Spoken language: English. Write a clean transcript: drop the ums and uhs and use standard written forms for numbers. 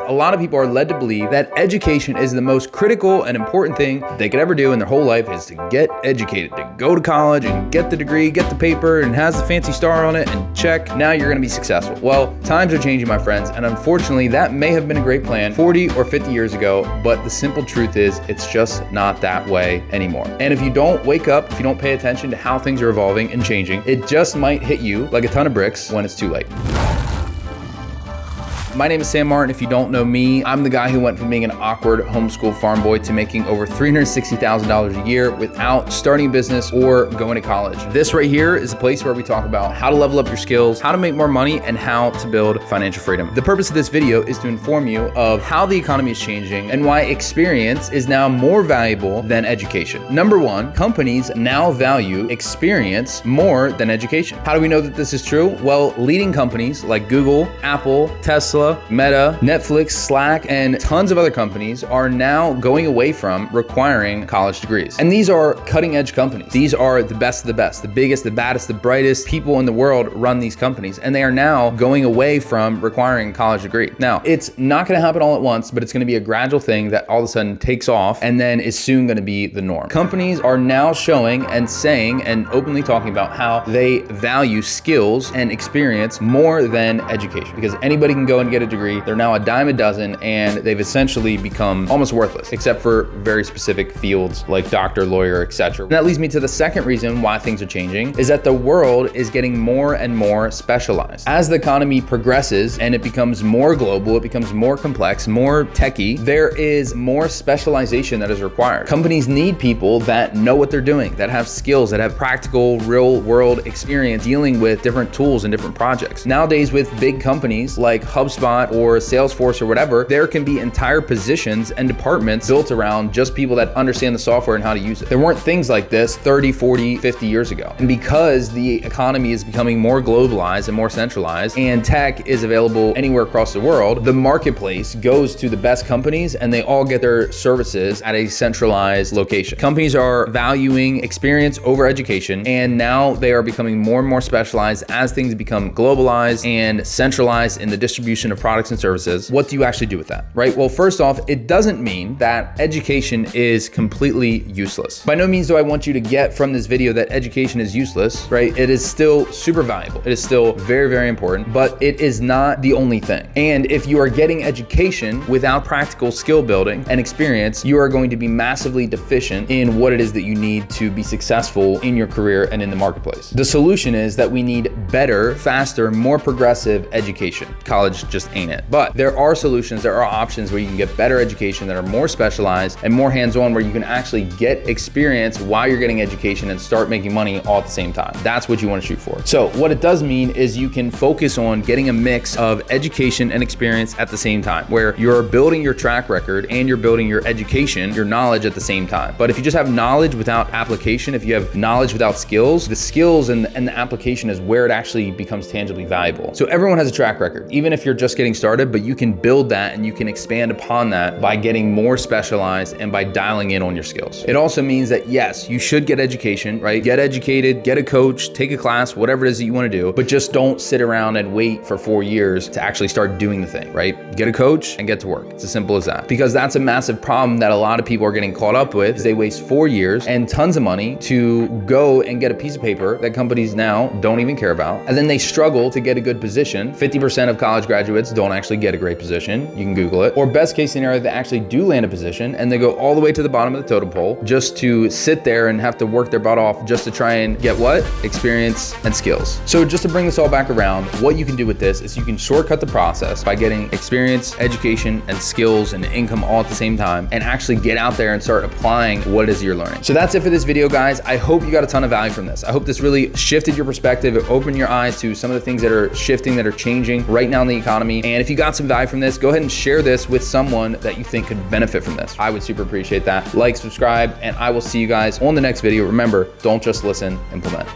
A lot of people are led to believe that education is the most critical and important thing they could ever do in their whole life is to get educated, to go to college and get the degree, get the paper, and has the fancy star on it, and check, now you're gonna be successful. Well, times are changing, my friends, and unfortunately, that may have been a great plan 40 or 50 years ago, but the simple truth is it's just not that way anymore. And if you don't wake up, if you don't pay attention to how things are evolving and changing, it just might hit you like a ton of bricks when it's too late. My name is Sam Martin. If you don't know me, I'm the guy who went from being an awkward homeschool farm boy to making over $360,000 a year without starting a business or going to college. This right here is a place where we talk about how to level up your skills, how to make more money, and how to build financial freedom. The purpose of this video is to inform you of how the economy is changing and why experience is now more valuable than education. Number one, companies now value experience more than education. How do we know that this is true? Well, leading companies like Google, Apple, Tesla, Meta, Netflix, Slack, and tons of other companies are now going away from requiring college degrees. And these are cutting edge companies. These are the best of the best, the biggest, the baddest, the brightest people in the world run these companies. And they are now going away from requiring a college degree. Now, it's not gonna happen all at once, but it's gonna be a gradual thing that all of a sudden takes off and then is soon gonna be the norm. Companies are now showing and saying and openly talking about how they value skills and experience more than education, because anybody can go and get a degree. They're now a dime a dozen, and they've essentially become almost worthless, except for very specific fields like doctor, lawyer, etc. And that leads me to the second reason why things are changing, is that the world is getting more and more specialized. As the economy progresses and it becomes more global, it becomes more complex, more techie, there is more specialization that is required. Companies need people that know what they're doing, that have skills, that have practical, real world experience dealing with different tools and different projects. Nowadays, with big companies like HubSpot or Salesforce or whatever, there can be entire positions and departments built around just people that understand the software and how to use it. There weren't things like this 30, 40, 50 years ago. And because the economy is becoming more globalized and more centralized, and tech is available anywhere across the world, the marketplace goes to the best companies and they all get their services at a centralized location. Companies are valuing experience over education, and now they are becoming more and more specialized as things become globalized and centralized in the distribution of products and services. What do you actually do with that, right? Well, first off, it doesn't mean that education is completely useless. By no means do I want you to get from this video that education is useless, right? It is still super valuable. It is still very, very important, but it is not the only thing. And if you are getting education without practical skill building and experience, you are going to be massively deficient in what it is that you need to be successful in your career and in the marketplace. The solution is that we need better, faster, more progressive education. College just ain't it. But there are solutions, there are options where you can get better education that are more specialized and more hands-on, where you can actually get experience while you're getting education and start making money all at the same time. That's what you want to shoot for. So what it does mean is you can focus on getting a mix of education and experience at the same time, where you're building your track record and you're building your education, your knowledge at the same time. But if you just have knowledge without application, if you have knowledge without skills, the skills and the application is where it actually becomes tangibly valuable. So everyone has a track record, even if you're just getting started, but you can build that and you can expand upon that by getting more specialized and by dialing in on your skills. It also means that yes, you should get education, right? Get educated, get a coach, take a class, whatever it is that you want to do, but just don't sit around and wait for 4 years to actually start doing the thing, right? Get a coach and get to work. It's as simple as that. Because that's a massive problem that a lot of people are getting caught up with, is they waste 4 years and tons of money to go and get a piece of paper that companies now don't even care about. And then they struggle to get a good position. 50% of college graduates don't actually get a great position. You can Google it. Or best case scenario, they actually do land a position and they go all the way to the bottom of the totem pole just to sit there and have to work their butt off just to try and get what? Experience and skills. So just to bring this all back around, what you can do with this is you can shortcut the process by getting experience, education, and skills and income all at the same time, and actually get out there and start applying what it is you're learning. So that's it for this video, guys. I hope you got a ton of value from this. I hope this really shifted your perspective. It opened your eyes to some of the things that are shifting, that are changing right now in the economy. And if you got some value from this, go ahead and share this with someone that you think could benefit from this. I would super appreciate that. Like, subscribe, and I will see you guys on the next video. Remember, don't just listen, implement.